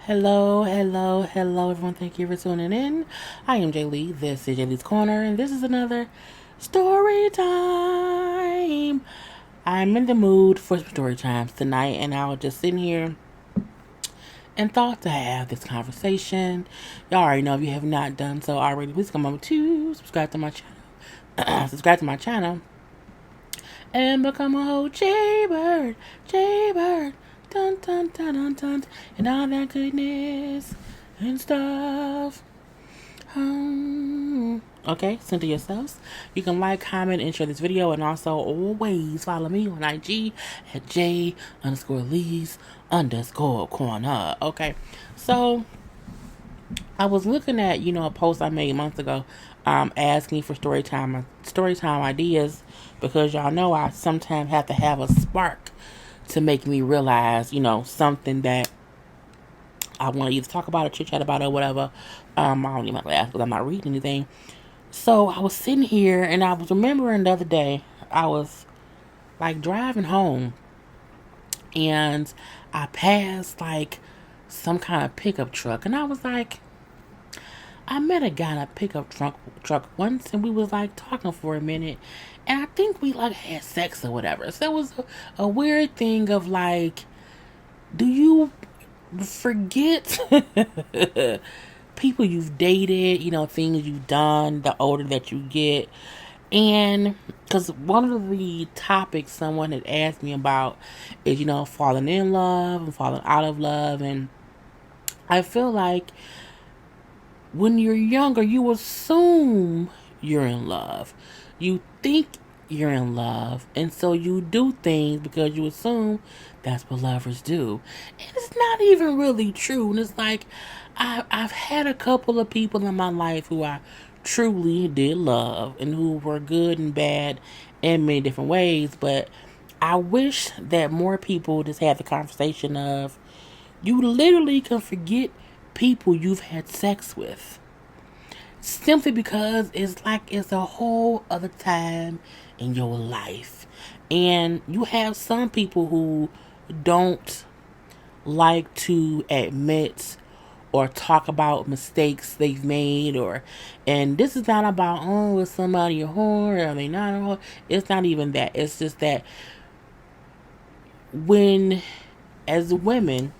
Hello, everyone. Thank you for tuning in. I am Lee. This is JLeesCorner, and this is another story time. I'm in the mood for some story times tonight, and I was just sitting here and thought to have this conversation. Y'all already know if you have not done so already, please come over to subscribe to my channel. Subscribe to my channel and become a whole JayBird, dun dun dun dun dun, and all that goodness and stuff. Okay, send to yourselves. You can like, comment, and share this video, and also always follow me on IG at J_Lees_Corner. Okay, so I was looking at a post I made months ago, asking for story time ideas, because y'all know I sometimes have to have a spark to make me realize something that I want to either talk about or chit chat about or whatever. I don't need my glasses because I'm not reading anything. So I was sitting here and I was remembering the other day I was like driving home and I passed like some kind of pickup truck, and I was like, I met a guy in a pickup truck once, and we was like talking for a minute, and I think we like had sex or whatever. So it was a weird thing of like, do you forget people you've dated, things you've done the older that you get? And because one of the topics someone had asked me about is, falling in love and falling out of love. And I feel like when you're younger, you assume you're in love. You think you're in love, and so you do things because you assume that's what lovers do. And it's not even really true. And it's like, I've had a couple of people in my life who I truly did love and who were good and bad in many different ways, but I wish that more people just had the conversation of, you literally can forget people you've had sex with simply because it's a whole other time in your life. And you have some people who don't like to admit or talk about mistakes they've made, and this is not about, oh, is somebody a whore, or are they not a whore? It's not even that. It's just that when, as women,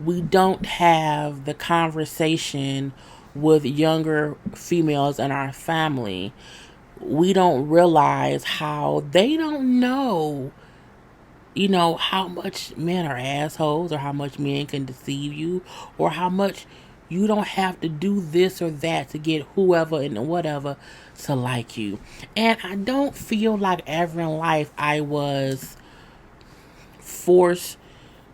we don't have the conversation with younger females in our family, we don't realize how they don't know, how much men are assholes, or how much men can deceive you, or how much you don't have to do this or that to get whoever and whatever to like you. And I don't feel like ever in life I was forced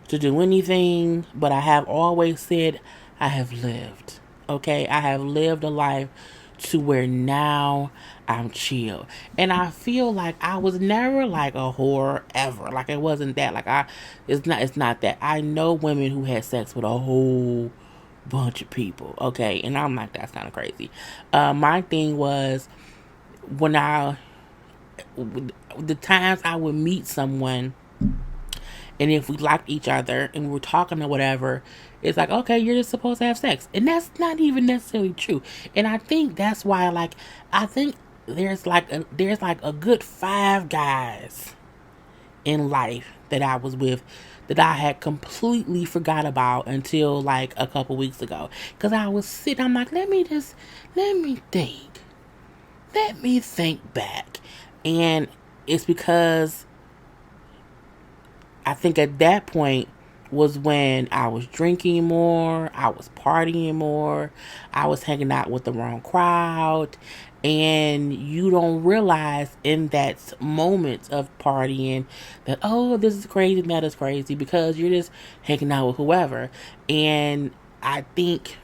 to do anything, but I have always said I have lived. Okay, I have lived a life to where now I'm chill. And I feel like I was never like a whore ever. Like, it wasn't that. Like, it's not that. I know women who had sex with a whole bunch of people. Okay, and I'm like, that's kind of crazy. My thing was, when the times I would meet someone, and if we liked each other and we were talking or whatever, it's like, okay, you're just supposed to have sex. And that's not even necessarily true. And I think that's why, like, I think there's like a good 5 guys in life that I was with that I had completely forgot about until like a couple weeks ago. Because I was sitting, I'm like, let me think back. And it's because I think at that point was when I was drinking more, I was partying more, I was hanging out with the wrong crowd, and you don't realize in that moment of partying that, oh, this is crazy and that is crazy, because you're just hanging out with whoever. And I think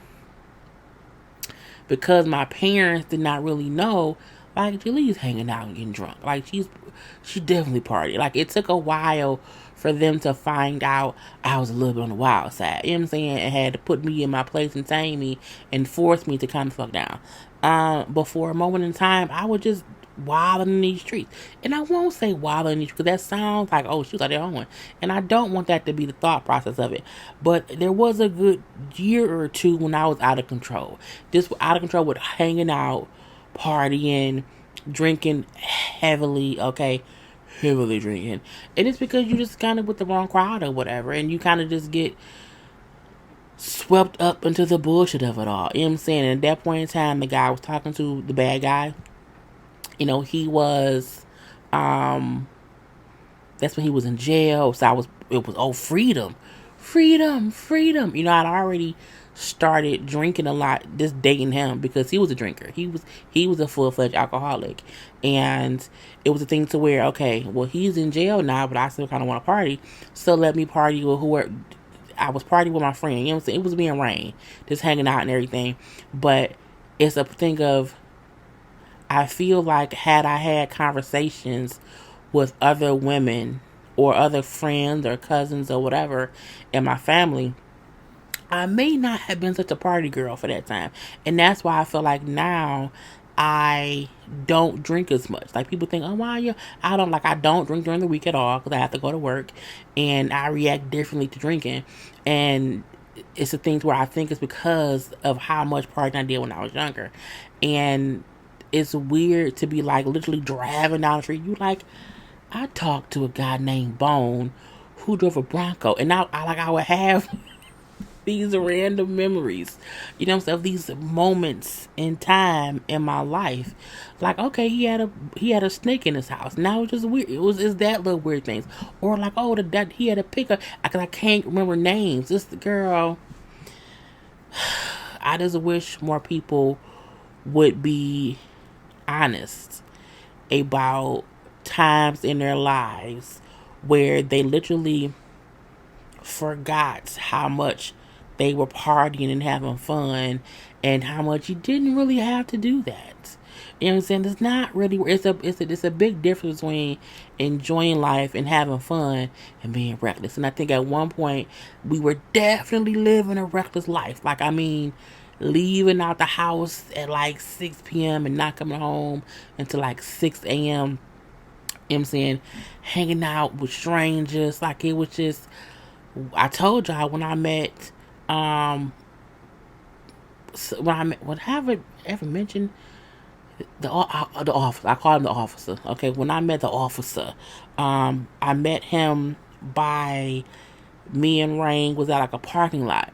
because my parents did not really know, like, Julie's hanging out and getting drunk. Like, she definitely partied. Like, it took a while for them to find out I was a little bit on the wild side. You know what I'm saying? And had to put me in my place and tame me and force me to kind of fuck down. But for a moment in time, I would just wilding in these streets. And I won't say wilding in these because that sounds like, oh, she was out there hoeing. And I don't want that to be the thought process of it. But there was a good year or two when I was out of control. Just out of control with hanging out, partying, drinking heavily, okay? Heavily drinking. And it's because you just kind of with the wrong crowd or whatever. And you kind of just get swept up into the bullshit of it all. You know what I'm saying? And at that point in time, the guy I was talking to, the bad guy, he was, that's when he was in jail. So it was, oh, freedom, freedom, freedom. I'd already started drinking a lot, just dating him because he was a drinker. He was a full-fledged alcoholic. And it was a thing to where, okay, well, he's in jail now, but I still kind of want to party. So let me party with whoever. I was partying with my friend. You know what I'm saying? It was me and Rain, just hanging out and everything. But it's a thing of, I feel like had I had conversations with other women or other friends or cousins or whatever in my family, I may not have been such a party girl for that time. And that's why I feel like now I don't drink as much. Like people think, oh, why you? I don't drink during the week at all because I have to go to work, and I react differently to drinking. And it's the things where I think it's because of how much partying I did when I was younger, and it's weird to be like literally driving down the street. You like, I talked to a guy named Bone who drove a Bronco, and I would have these random memories, of these moments in time in my life. Like, okay, he had a snake in his house. Now it's just weird. It's that little weird things. Or like, oh, that he had a pickup. I can't remember names. This girl. I just wish more people would be honest about times in their lives where they literally forgot how much they were partying and having fun and how much you didn't really have to do that. You know what I'm saying? It's not really, it's a big difference between enjoying life and having fun and being reckless. And I think at one point we were definitely living a reckless life. Like, I mean, leaving out the house at like 6 p.m. and not coming home until like 6 a.m. You know what I'm saying? Hanging out with strangers. Like, it was just, I told y'all when I met, when have I ever mentioned the officer? I call him the officer. Okay, when I met the officer, I met him by me and Rain was at like a parking lot,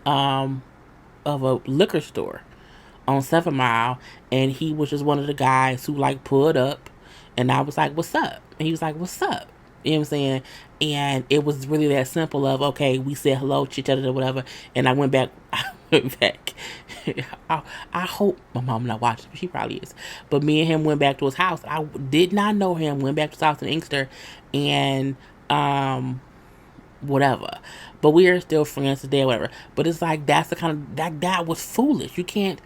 of a liquor store on 7 Mile, and he was just one of the guys who like pulled up, and I was like, "What's up?" And he was like, "What's up?" You know what I'm saying? And it was really that simple of, okay, we said hello, chit-chatted or whatever, and I went back. I hope my mom not watching, but she probably is. But me and him went back to his house. I did not know him, went back to his house in Inkster, and whatever. But we are still friends today, whatever. But it's like, that's the kind of, that was foolish. You can't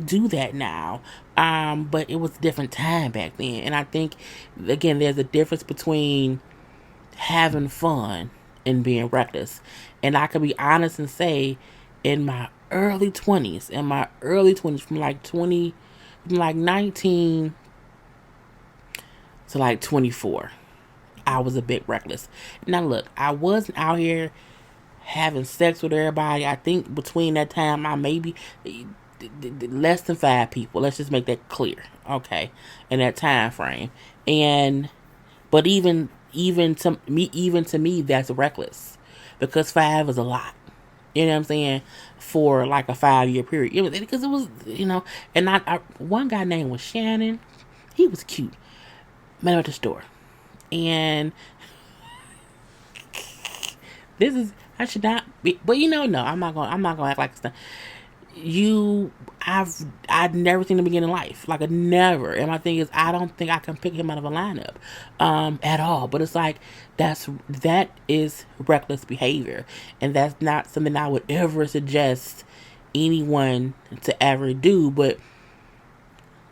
do that now. But it was a different time back then. And I think, again, there's a difference between having fun and being reckless. And I can be honest and say, in my early 20s, from like 19 to like 24, I was a bit reckless. Now look, I wasn't out here having sex with everybody. I think between that time, I maybe less than 5 people. Let's just make that clear, okay? In that time frame, but even to me, that's reckless because 5 is a lot. You know what I'm saying? For like a 5-year period, because it was, and one guy named was Shannon. He was cute. Met him at the store, and this is, I should not be, but no, I'm not gonna act like it's not. I'd never seen him again in life. Like, I never. And my thing is, I don't think I can pick him out of a lineup at all. But it's like, that is reckless behavior. And that's not something I would ever suggest anyone to ever do. But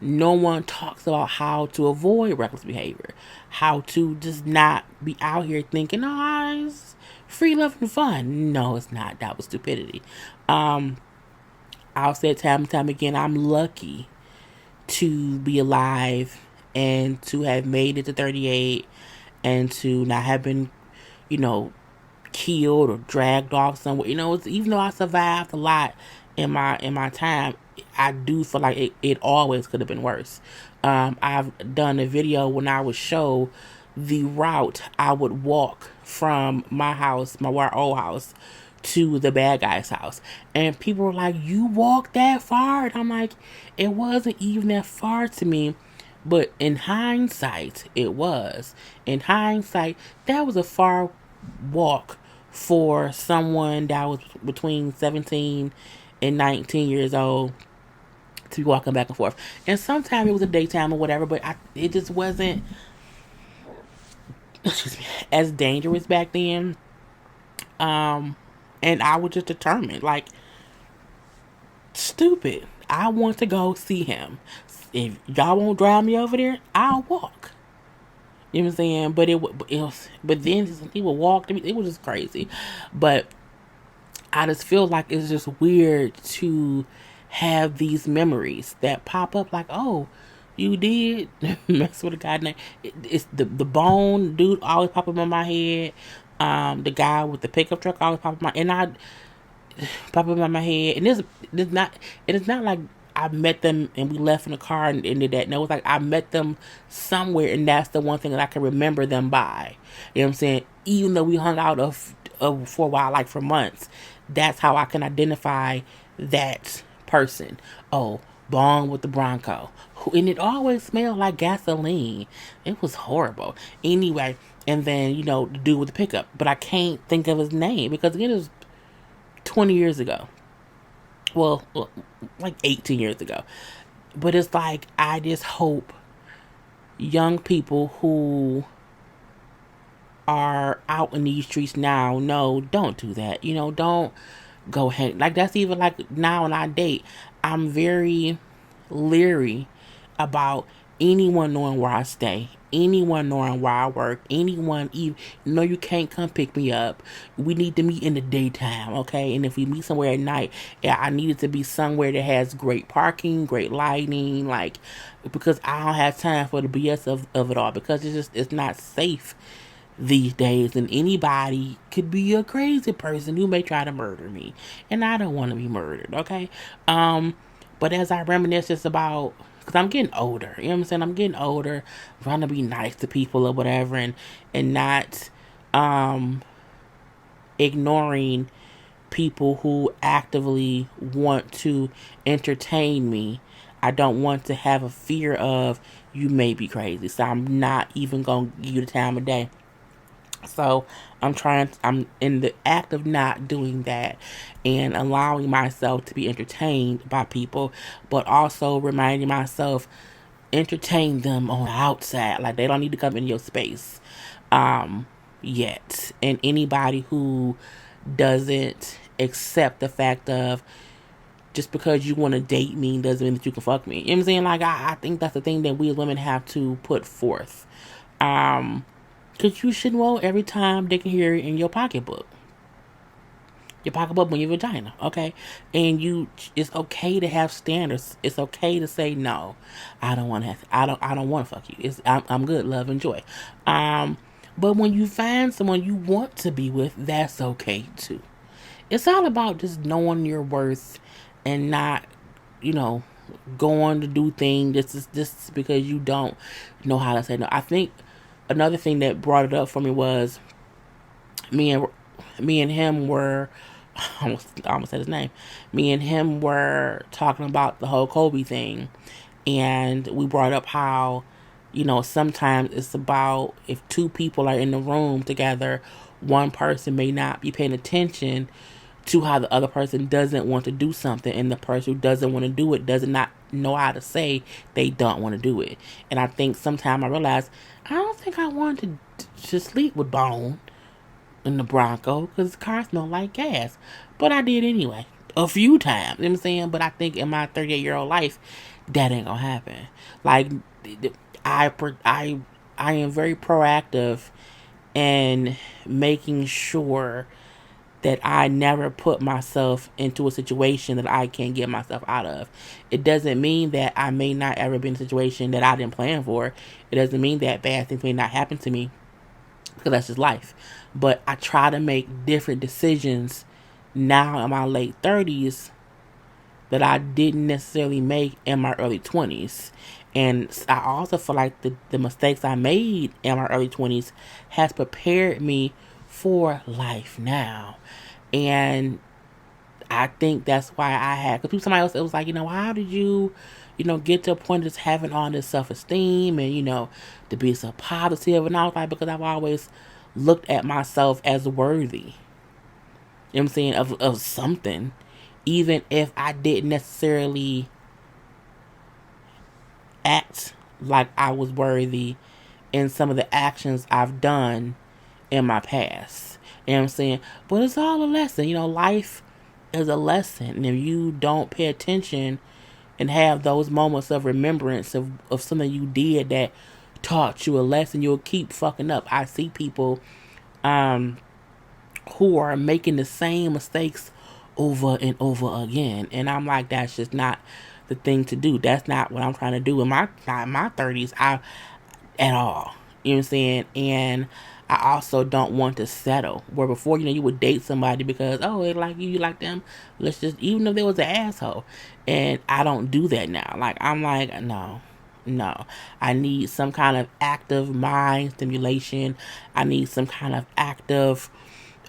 no one talks about how to avoid reckless behavior. How to just not be out here thinking, oh, it's free, love, and fun. No, it's not. That was stupidity. I'll say it time and time again, I'm lucky to be alive and to have made it to 38 and to not have been, you know, killed or dragged off somewhere. You know, even though I survived a lot in my time, I do feel like it always could have been worse. I've done a video when I would show the route I would walk from my house, my old house, to the bad guy's house. And people were like, "You walked that far?" And I'm like, it wasn't even that far to me. But in hindsight, it was. In hindsight, that was a far walk for someone that was between 17 and 19 years old to be walking back and forth. And sometimes it was a daytime or whatever, but it just wasn't as dangerous back then. And I was just determined, like, stupid. I want to go see him. If y'all won't drive me over there, I'll walk. You know what I'm saying? But then he would walk to me. It was just crazy. But I just feel like it's just weird to have these memories that pop up. Like, oh, you did mess with a guy named. It's the bone dude always pop up in my head. The guy with the pickup truck always pop up pop up in my head. And it is not like I met them and we left in the car and did that. No, it's like I met them somewhere, and that's the one thing that I can remember them by. You know what I'm saying? Even though we hung out for a while, like for months, that's how I can identify that person. Oh, born with the Bronco. And it always smelled like gasoline. It was horrible. Anyway, and then, the dude with the pickup. But I can't think of his name because, again, it was 20 years ago. Well, like 18 years ago. But it's like, I just hope young people who are out in these streets now, no, don't do that. Don't go hang. Like, that's even like now in our date. I'm very leery about anyone knowing where I stay, anyone knowing where I work, anyone even you can't come pick me up. We need to meet in the daytime, okay? And if we meet somewhere at night, yeah, I need it to be somewhere that has great parking, great lighting, like, because I don't have time for the BS of it all, because it's not safe these days, and anybody could be a crazy person who may try to murder me, and I don't want to be murdered, okay? But as I reminisce just about, because I'm getting older, you know what I'm saying? I'm getting older, trying to be nice to people or whatever, and not ignoring people who actively want to entertain me. I don't want to have a fear of, you may be crazy, so I'm not even going to give you the time of day. So I'm in the act of not doing that and allowing myself to be entertained by people, but also reminding myself, entertain them on the outside. Like, they don't need to come in your space yet. And anybody who doesn't accept the fact of, just because you want to date me doesn't mean that you can fuck me. You know what I'm saying? Like, I think that's the thing that we as women have to put forth. Because you shouldn't want every time they can hear it in your pocketbook. Your pocketbook when your vagina, okay? And it's okay to have standards. It's okay to say no. I don't want to. I don't want to fuck you. I'm good. Love and joy. But when you find someone you want to be with, that's okay too. It's all about just knowing your worth and not, going to do things just because you don't know how to say no. I think another thing that brought it up for me was me and him were I almost said his name. Me and him were talking about the whole Kobe thing, and we brought up how, sometimes it's about, if two people are in the room together, one person may not be paying attention to how the other person doesn't want to do something, and the person who doesn't want to do it does not know how to say they don't want to do it. And I think sometimes I realized, I don't think I wanted to sleep with Bone in the Bronco because the car smelled like gas. But I did anyway. A few times. You know what I'm saying? But I think in my 38-year-old life, that ain't gonna happen. Like, I am very proactive in making sure that I never put myself into a situation that I can't get myself out of. It doesn't mean that I may not ever be in a situation that I didn't plan for. It doesn't mean that bad things may not happen to me, because that's just life. But I try to make different decisions now in my late 30s that I didn't necessarily make in my early 20s. And I also feel like the mistakes I made in my early 20s has prepared me for life now. And I think that's why I had, because somebody else, it was like, how did you, get to a point of just having all this self-esteem and, to be so positive? And I was like, because I've always looked at myself as worthy. You know what I'm saying? Of something. Even if I didn't necessarily act like I was worthy in some of the actions I've done in my past. You know what I'm saying? But it's all a lesson. Life is a lesson. And if you don't pay attention and have those moments of remembrance of something you did that taught you a lesson, you'll keep fucking up. I see people who are making the same mistakes over and over again. And I'm like, that's just not the thing to do. That's not what I'm trying to do in my 30s at all. You know what I'm saying? And I also don't want to settle. Where before, you would date somebody because, oh, they like you like them. Let's just, even if they was an asshole. And I don't do that now. Like, I'm like, no. I need some kind of active mind stimulation. I need some kind of active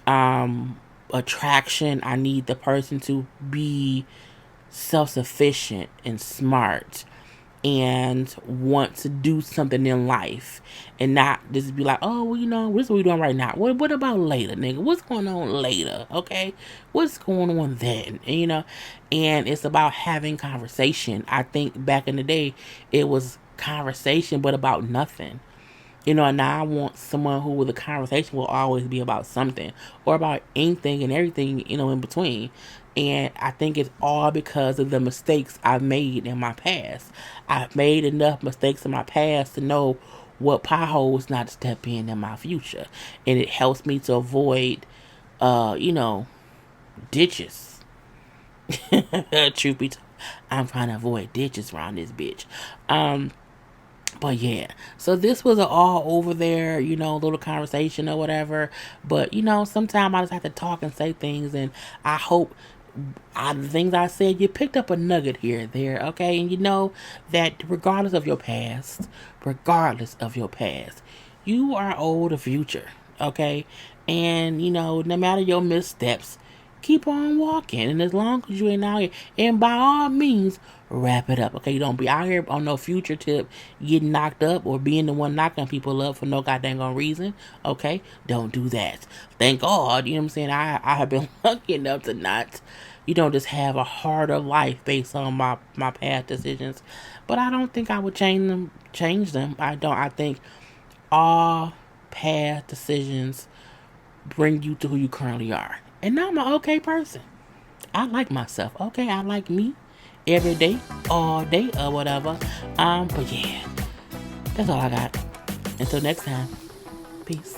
attraction. I need the person to be self-sufficient and smart and want to do something in life and not just be like, oh, well, this is what we're doing right now. What about later, nigga? What's going on later? Okay, what's going on then? And it's about having conversation. I think back in the day it was conversation but about nothing. And now I want someone who with a conversation will always be about something or about anything and everything, in between. And I think it's all because of the mistakes I've made in my past. I've made enough mistakes in my past to know what potholes not to step in my future. And it helps me to avoid, ditches. Truth be told, I'm trying to avoid ditches around this bitch. But yeah, so this was an all over there, little conversation or whatever. But, sometimes I just have to talk and say things. And I hope the things I said, you picked up a nugget here and there, okay? And that regardless of your past, you are owed a future, okay? And, no matter your missteps, keep on walking. And as long as you ain't out here, and by all means, wrap it up, okay? You don't be out here on no future tip getting knocked up or being the one knocking people up for no goddamn reason, okay? Don't do that. Thank God, you know what I'm saying? I have been lucky enough to not, just have a harder life based on my past decisions. But I don't think I would change them. I don't. I think all past decisions bring you to who you currently are. And now I'm an okay person. I like myself, okay? I like me every day, all day, or whatever. But yeah, that's all I got. Until next time, peace.